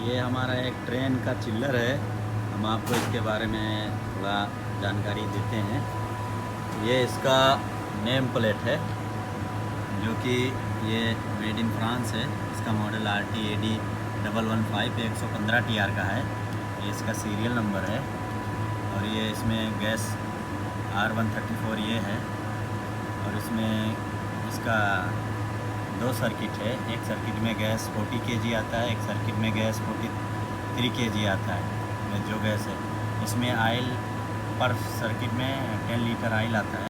ये हमारा एक ट्रेन का चिल्लर है। हम आपको इसके बारे में थोड़ा जानकारी देते हैं। ये इसका नेम प्लेट है जो कि ये मेड इन फ्रांस है। इसका मॉडल RTAD 115 115 TR का है। ये इसका सीरियल नंबर है और ये इसमें गैस R134 ये है और इसमें इसका 2 सर्किट है। एक सर्किट में गैस 40 kg आता है, एक सर्किट में गैस 43 kg आता है जो गैस है। इसमें आयल पर सर्किट में 10 लीटर आयल आता है।